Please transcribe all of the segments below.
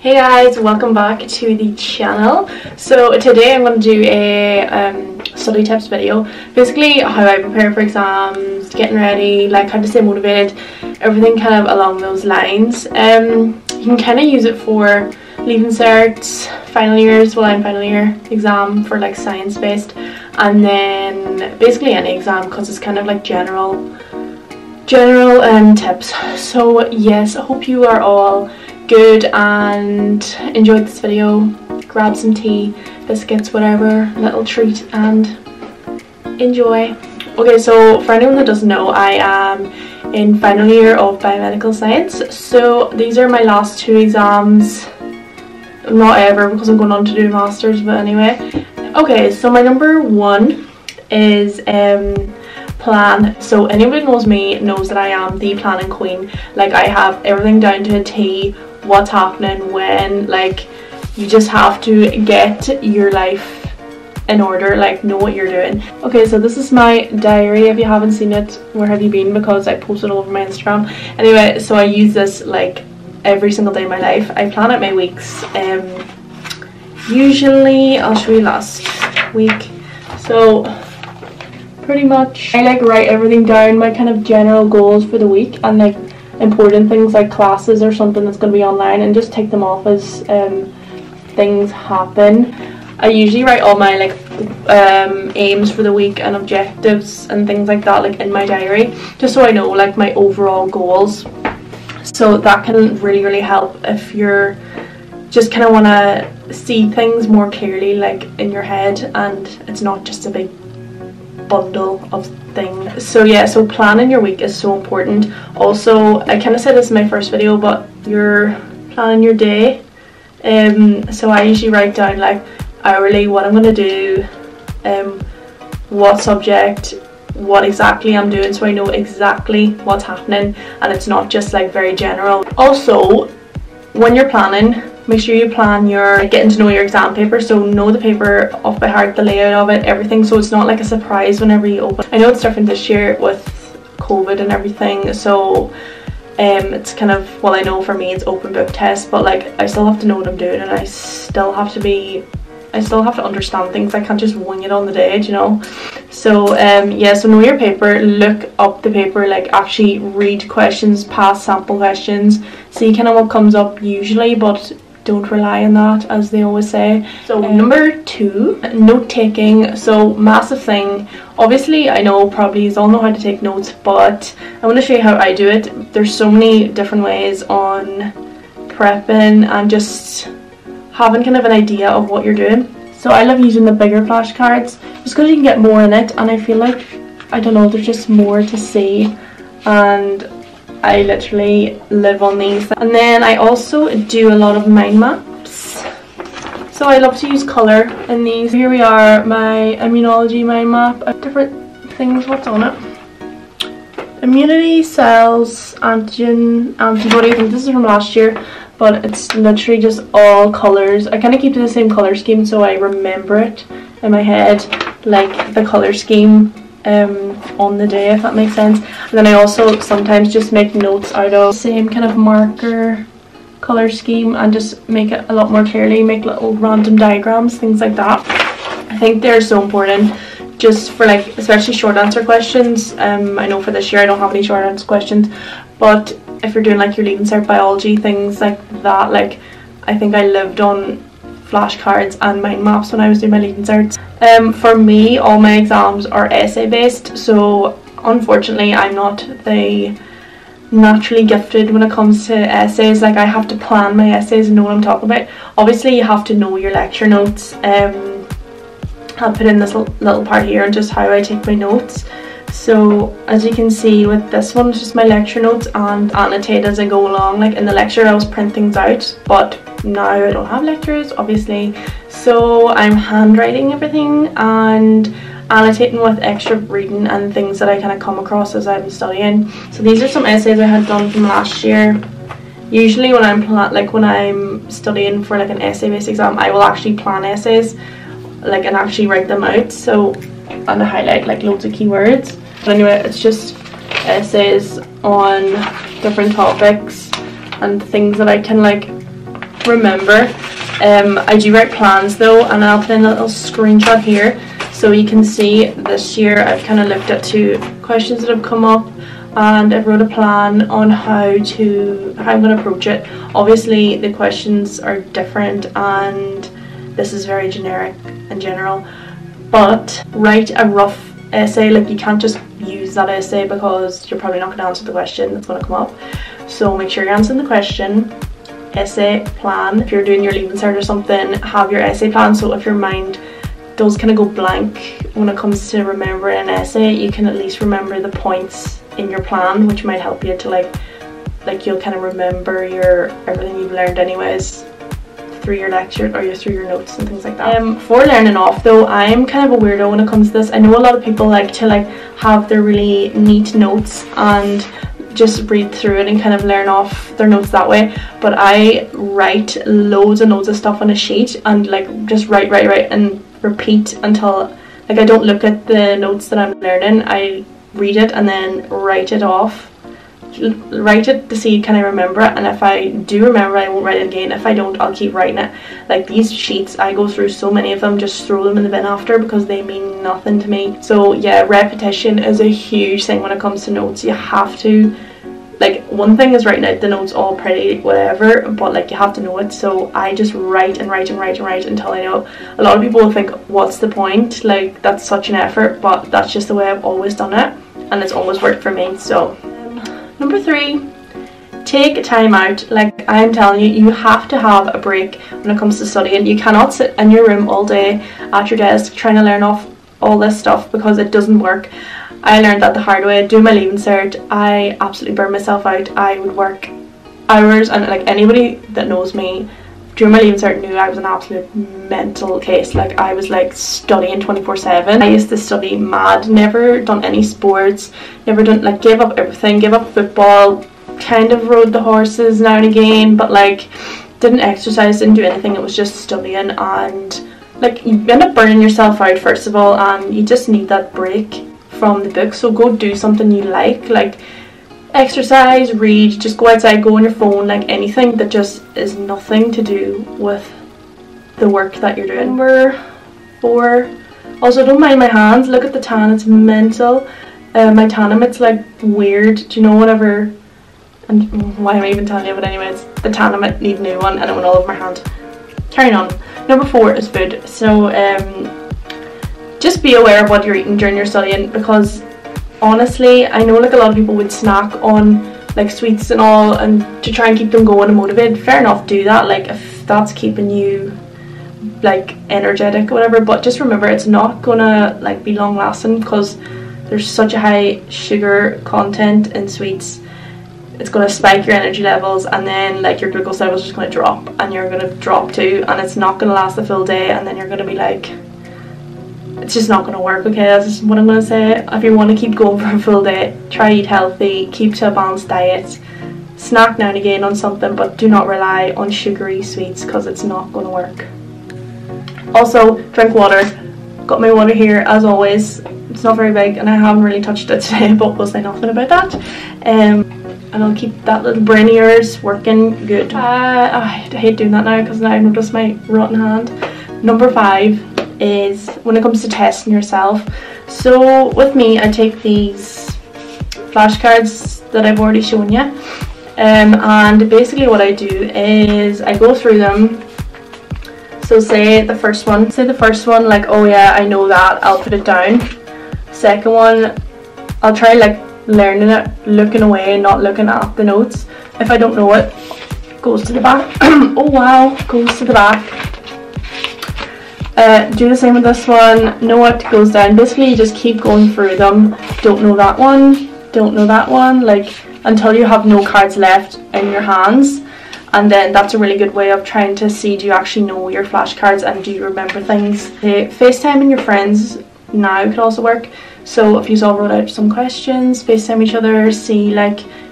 Hey guys, welcome back to the channel. So today I'm going to do a study tips video. Basically how I prepare for exams, getting ready, like how to stay motivated, everything kind of along those lines. You can kind of use it for leaving certs, final years, well I'm final year exam for like science based, and then basically any exam because it's kind of like general tips. So yes, I hope you are all good and enjoyed this video. Grab some tea, biscuits, whatever, little treat, and enjoy. Okay, so for anyone that doesn't know, I am in final year of biomedical science, so these are my last two exams. Not ever, because I'm going on to do a master's, but anyway. Okay, so my number one is plan. So anyone who knows me knows that I am the planning queen. Like, I have everything down to a T, what's happening when, like, you just have to get your life in order, like know what you're doing. Okay, so this is my diary. If you haven't seen it, where have you been? Because I posted all over my Instagram. Anyway, so I use this like every single day of my life. I plan out my weeks. Usually I'll show you last week. So pretty much I like write everything down, my kind of general goals for the week, and like important things like classes or something that's going to be online, and just take them off as things happen. I usually write all my like aims for the week and objectives and things like that like in my diary, just so I know like my overall goals. So that can really help if you're just kind of want to see things more clearly like in your head, and it's not just a big bundle of things. So yeah, so planning your week is so important. Also, I kind of said this in my first video, but you're planning your day. So I usually write down like hourly what I'm going to do, what subject, what exactly I'm doing, so I know exactly what's happening and it's not just like very general. Also, when you're planning, make sure you plan your getting to know your exam paper, so know the paper off by heart, the layout of it, everything, so it's not like a surprise whenever you open. I know it's different this year with COVID and everything, so it's kind of, well, I know for me it's open book test, but like I still have to know what I'm doing, and I still have to understand things. I can't just wing it on the day, you know. So yeah, so know your paper, look up the paper, like actually read questions, past sample questions, see kind of what comes up usually, but don't rely on that, as they always say. So number two, note taking. So massive thing. Obviously I know probably you all know how to take notes, but I want to show you how I do it. There's so many different ways on prepping and just having kind of an idea of what you're doing. So I love using the bigger flashcards just because you can get more in it, and I feel like, I don't know, there's just more to see, and I literally live on these. And then I also do a lot of mind maps, so I love to use colour in these. Here we are, my immunology mind map, different things. What's on it? Immunity, cells, antigen, antibody. I think this is from last year, but it's literally just all colours. I kind of keep to the same colour scheme so I remember it in my head, like the colour scheme on the day, if that makes sense. And then I also sometimes just make notes out of the same kind of marker colour scheme and just make it a lot more clearly, make little random diagrams, things like that. I think they're so important just for like especially short answer questions. I know for this year I don't have any short answer questions, but if you're doing like your Leaving Cert biology, things like that, like I think I lived on flashcards and mind maps when I was doing my Leaving Certs. For me, all my exams are essay based, so unfortunately I'm not the naturally gifted when it comes to essays. Like I have to plan my essays and know what I'm talking about. Obviously you have to know your lecture notes. I'll put in this little part here and just how I take my notes. So as you can see with this one, it's just my lecture notes and annotate as I go along. Like in the lecture I was print things out, but now I don't have lectures obviously, so I'm handwriting everything and annotating with extra reading and things that I kind of come across as I'm studying. So these are some essays I had done from last year. Usually when I'm studying for like an essay based exam, I will actually plan essays like and actually write them out, so, and I highlight like loads of keywords. But anyway, it's just essays on different topics and things that I can like remember. I do write plans though, and I'll put in a little screenshot here so you can see this year I've kind of looked at 2 questions that have come up, and I've wrote a plan on how I'm going to approach it. Obviously the questions are different and this is very generic and general, but write a rough essay. Like, you can't just use that essay because you're probably not going to answer the question that's going to come up. So make sure you're answering the question. Essay plan. If you're doing your Leaving Cert or something, have your essay plan, so if your mind does kind of go blank when it comes to remembering an essay, you can at least remember the points in your plan, which might help you to like you'll kind of remember everything you've learned anyways through your lecture or through your notes and things like that. For learning off though, I'm kind of a weirdo when it comes to this. I know a lot of people like to have their really neat notes and just read through it and kind of learn off their notes that way, but I write loads and loads of stuff on a sheet and just write and repeat until I don't look at the notes that I'm learning. I read it and then write it off, write it to see can I remember it, and if I do remember I won't write it again. If I don't, I'll keep writing it. Like, these sheets, I go through so many of them, just throw them in the bin after because they mean nothing to me. So yeah, repetition is a huge thing when it comes to notes. You have to, one thing is writing out the notes all pretty whatever, but you have to know it. So I just write and write and write and write until I know. A lot of people will think, what's the point, that's such an effort, but that's just the way I've always done it and it's always worked for me. So number 3, take time out. I'm telling you, you have to have a break when it comes to studying. You cannot sit in your room all day at your desk trying to learn off all this stuff because it doesn't work. I learned that the hard way. Doing my Leaving Cert, I absolutely burned myself out. I would work hours, and anybody that knows me during my Leaving Cert knew I was an absolute mental case. I was studying 24/7. I used to study mad, never done any sports, never done, gave up everything, gave up football, kind of rode the horses now and again, but didn't exercise, didn't do anything. It was just studying, and you end up burning yourself out first of all, and you just need that break from the book. So go do something you like exercise, read, just go outside, go on your phone, anything that just is nothing to do with the work that you're doing. Number 4, also don't mind my hands. Look at the tan, it's mental. My tanum, it's weird, do you know, whenever, and why am I even telling you, but anyways, the tanum, I need a new one and it went all over my hand. Carrying on. Number 4 is food. So just be aware of what you're eating during your studying, because honestly, I know a lot of people would snack on sweets and all, and to try and keep them going and motivated. Fair enough, do that, if that's keeping you energetic or whatever, but just remember it's not gonna be long lasting because there's such a high sugar content in sweets. It's gonna spike your energy levels, and then your glucose levels are just gonna drop, and you're gonna drop too, and it's not gonna last the full day, and then you're gonna be it's just not going to work. Okay, that's just what I'm going to say. If you want to keep going for a full day, try eat healthy, keep to a balanced diet, snack now and again on something, but do not rely on sugary sweets because it's not going to work. Also, drink water. Got my water here as always. It's not very big and I haven't really touched it today, but we'll say nothing about that. And I'll keep that little brain of yours working good. I hate doing that now because now I've noticed my rotten hand. Number 5 is when it comes to testing yourself. So with me, I take these flashcards that I've already shown you, and basically what I do is I go through them. So say the first one, oh yeah, I know that, I'll put it down. Second one, I'll try learning it, looking away, not looking at the notes. If I don't know it, goes to the back. Oh wow, goes to the back. Do the same with this one. Know what goes down. Basically, you just keep going through them. Don't know that one. Don't know that one. Until you have no cards left in your hands. And then that's a really good way of trying to see, do you actually know your flashcards and do you remember things. FaceTiming your friends now could also work. So if you all wrote out some questions, FaceTime each other, see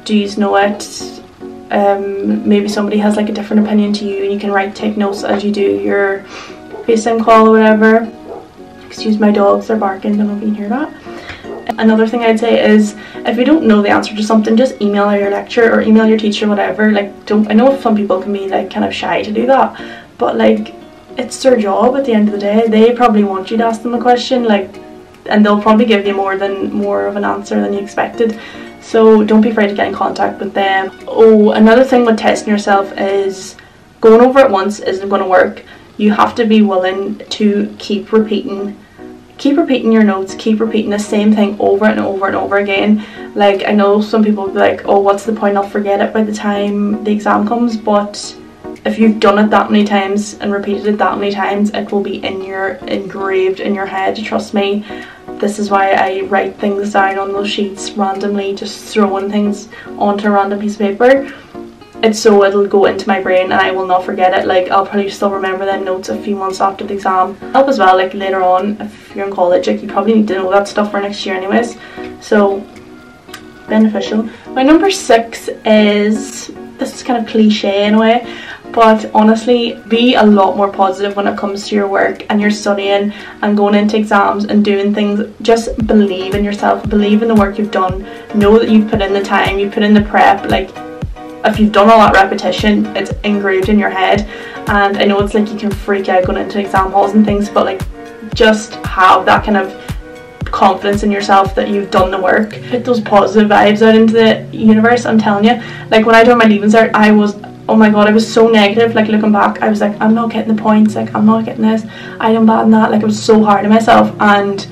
do you know it. Maybe somebody has a different opinion to you, and you can take notes as you do your FaceTime call or whatever. Excuse my dogs, they're barking, don't know if you can hear that. Another thing I'd say is, if you don't know the answer to something, just email your lecturer or email your teacher, whatever. Like, I know some people can be like kind of shy to do that, but like, it's their job at the end of the day. They probably want you to ask them a question, like, and they'll probably give you more of an answer than you expected. So don't be afraid to get in contact with them. Oh, another thing with testing yourself is going over it once isn't going to work. You have to be willing to keep repeating your notes, keep repeating the same thing over and over and over again. Like, I know some people will be like, oh, what's the point, I'll forget it by the time the exam comes, but if you've done it that many times and repeated it that many times, it will be engraved in your head, trust me. This is why I write things down on those sheets randomly, just throwing things onto a random piece of paper. It's so it'll go into my brain and I will not forget it. Like, I'll probably still remember them notes a few months after the exam. Help as well, like later on, if you're in college, like you probably need to know that stuff for next year anyways. So, beneficial. My number 6 is, this is kind of cliche in a way, but honestly, be a lot more positive when it comes to your work and your studying and going into exams and doing things. Just believe in yourself, believe in the work you've done, know that you've put in the time, you put in the prep. Like, if you've done all that repetition, it's engraved in your head. And I know it's like you can freak out going into exam halls and things, but like, just have that kind of confidence in yourself that you've done the work. Put those positive vibes out into the universe. I'm telling you, like when I did my Leaving Cert, I was, oh my god, I was so negative. Like, looking back, I was like, I'm not getting the points, like I'm not getting this, I done bad in that. Like, I was so hard on myself, and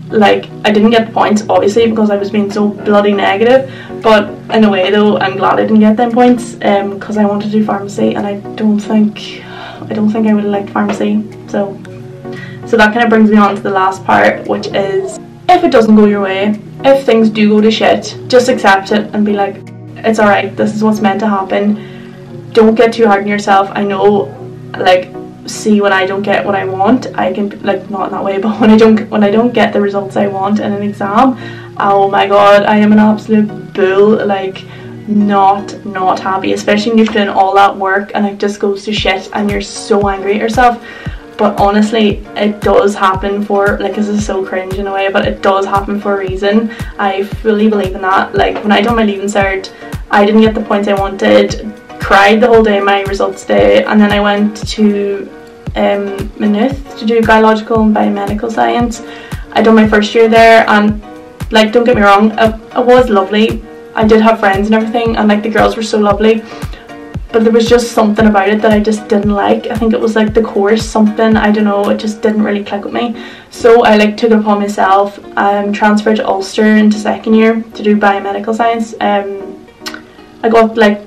like, I didn't get the points obviously because I was being so bloody negative, but in a way though, I'm glad I didn't get them points, because I wanted to do pharmacy, and I don't think I would have liked pharmacy. So that kind of brings me on to the last part, which is, if it doesn't go your way, if things do go to shit, just accept it and be like, it's alright, this is what's meant to happen. Don't get too hard on yourself. I know, like, see, when I don't get what I want, I can, like, not in that way, but when I don't get the results I want in an exam, oh my god, I am an absolute bull. Like, not happy, especially when you've done all that work and it just goes to shit and you're so angry at yourself. But honestly, it does happen for, like, this is so cringe in a way, but it does happen for a reason. I fully believe in that. Like, when I done my Leaving Cert, I didn't get the points I wanted, cried the whole day my results day, and then I went to Maynooth to do biological and biomedical science. I done my first year there, and like, don't get me wrong, it was lovely. I did have friends and everything, and like, the girls were so lovely, but there was just something about it that I just didn't like. I think it was like the course, something, I don't know, it just didn't really click with me. So I like took it upon myself, transferred to Ulster into second year to do biomedical science. I got, like,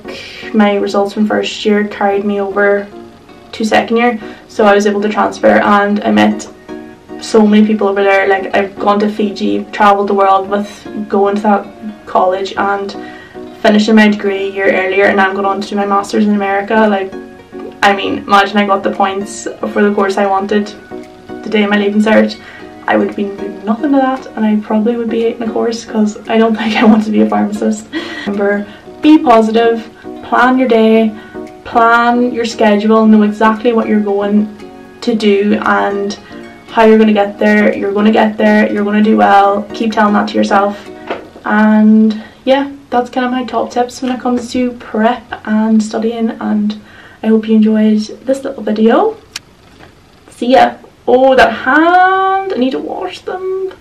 my results from first year carried me over to second year, so I was able to transfer, and I met so many people over there. Like, I've gone to Fiji, travelled the world with going to that college and finishing my degree a year earlier, and I'm going on to do my master's in America. Like, I mean, imagine I got the points for the course I wanted the day of my Leaving Cert. I would be doing nothing to that, and I probably would be hating the course because I don't think I want to be a pharmacist. Remember, be positive, plan your day, plan your schedule, know exactly what you're going to do and how you're going to get there. You're going to get there, you're going to do well. Keep telling that to yourself. And yeah, that's kind of my top tips when it comes to prep and studying, and I hope you enjoyed this little video. See ya. Oh, that hand, I need to wash them.